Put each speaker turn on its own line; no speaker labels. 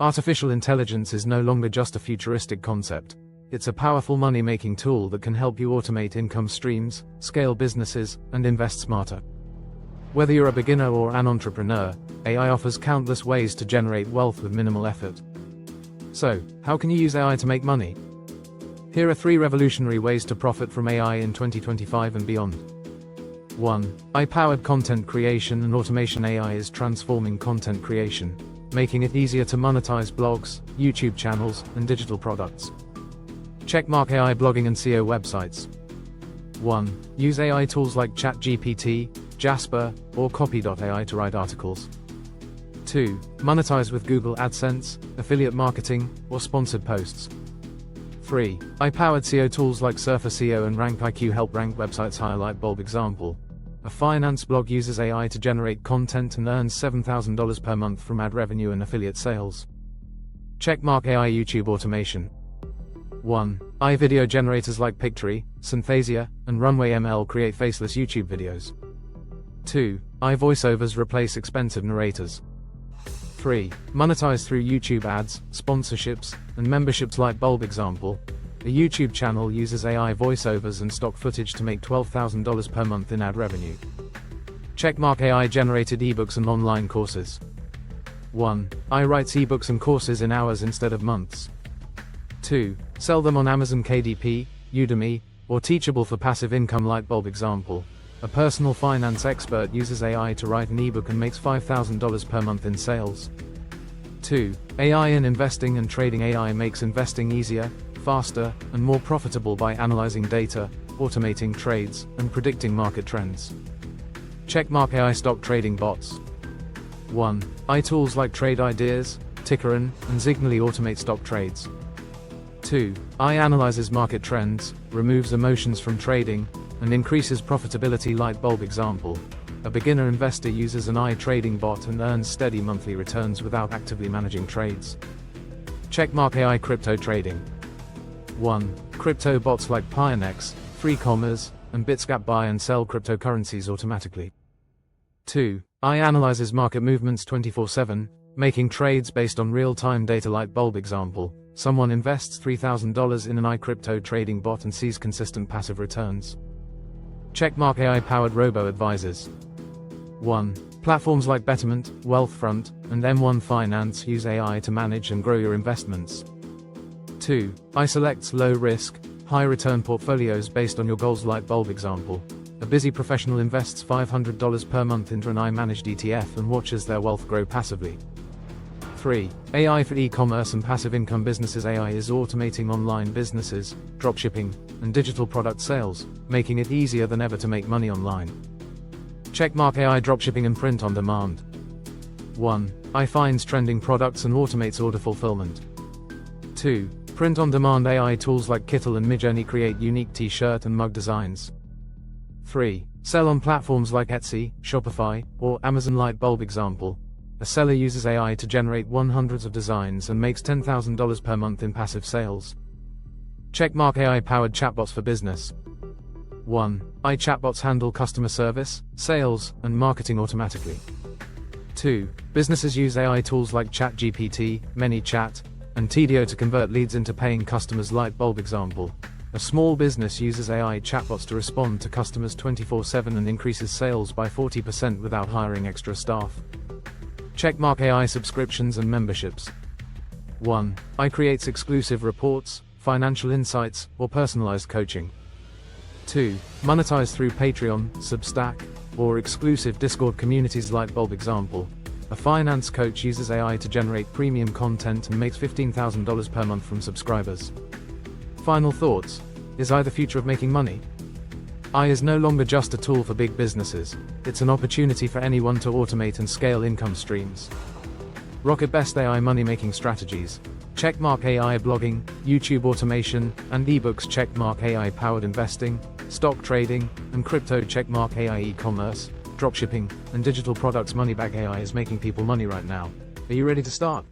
Artificial intelligence is no longer just a futuristic concept. It's a powerful money-making tool that can help you automate income streams, scale businesses, and invest smarter. Whether you're a beginner or an entrepreneur, AI offers countless ways to generate wealth with minimal effort. So, how can you use AI to make money? Here are 3 revolutionary ways to profit from AI in 2025 and beyond. 1. AI-powered content creation and automation. AI is transforming content creation, making it easier to monetize blogs, YouTube channels, and digital products. Checkmark AI blogging and SEO websites. 1. Use AI tools like ChatGPT, Jasper, or Copy.ai to write articles. 2. Monetize with Google AdSense, affiliate marketing, or sponsored posts. 3. AI-powered SEO tools like Surfer SEO and RankIQ help rank websites higher. Lightbulb example. A finance blog uses AI to generate content and earns $7,000 per month from ad revenue and affiliate sales. Checkmark AI YouTube automation. 1. AI video generators like Pictory, Synthesia, and Runway ML create faceless YouTube videos. 2. AI voiceovers replace expensive narrators. 3. Monetize through YouTube ads, sponsorships, and memberships. Lightbulb example. A YouTube channel uses AI voiceovers and stock footage to make $12,000 per month in ad revenue. Checkmark AI generated ebooks and online courses. 1. AI writes ebooks and courses in hours instead of months. 2. Sell them on Amazon KDP, Udemy, or Teachable for passive income. Lightbulb example. A personal finance expert uses AI to write an ebook and makes $5,000 per month in sales. 2. AI in investing and trading. AI makes investing easier, faster, and more profitable by analyzing data, automating trades, and predicting market trends. Checkmark AI stock trading bots. 1. AI tools like Trade Ideas, Tickeron, and Zignally automate stock trades. 2. AI analyzes market trends, removes emotions from trading, and increases profitability. Lightbulb example. A beginner investor uses an AI trading bot and earns steady monthly returns without actively managing trades. Checkmark AI crypto trading. 1. Crypto bots like Pionex, 3Commas, and Bitscap buy and sell cryptocurrencies automatically. 2. AI analyzes market movements 24/7, making trades based on real-time data. Lightbulb example. Someone invests $3,000 in an AI crypto trading bot and sees consistent passive returns. Checkmark AI-powered robo-advisors. 1. Platforms like Betterment, Wealthfront, and M1 Finance use AI to manage and grow your investments. 2. AI selects low-risk, high-return portfolios based on your goals. Lightbulb example. A busy professional invests $500 per month into an AI-managed ETF and watches their wealth grow passively. 3. AI for e-commerce and passive income businesses. AI is automating online businesses, dropshipping, and digital product sales, making it easier than ever to make money online. Checkmark AI dropshipping and print on demand. 1. AI finds trending products and automates order fulfillment. 2. Print on demand. AI tools like Kittle and Midjourney create unique t-shirt and mug designs. 3. Sell on platforms like Etsy, Shopify, or Amazon. Lightbulb example. A seller uses AI to generate hundreds of designs and makes $10,000 per month in passive sales. Checkmark AI-powered chatbots for business. 1. AI chatbots handle customer service, sales, and marketing automatically. 2. Businesses use AI tools like ChatGPT, ManyChat, and Tedio to convert leads into paying customers. Lightbulb example. A small business uses AI chatbots to respond to customers 24/7 and increases sales by 40% without hiring extra staff. Checkmark AI subscriptions and memberships. 1. AI creates exclusive reports, financial insights, or personalized coaching. 2. Monetize through Patreon, Substack, or exclusive Discord communities. Lightbulb example. A finance coach uses AI to generate premium content and makes $15,000 per month from subscribers. Final thoughts. Is AI the future of making money? AI is no longer just a tool for big businesses. It's an opportunity for anyone to automate and scale income streams. Rocket best AI money-making strategies. Checkmark AI blogging, YouTube automation, and ebooks. Checkmark AI powered investing, stock trading, and crypto. Checkmark AI e-commerce, dropshipping, and digital products. Moneybag AI is making people money right now. Are you ready to start?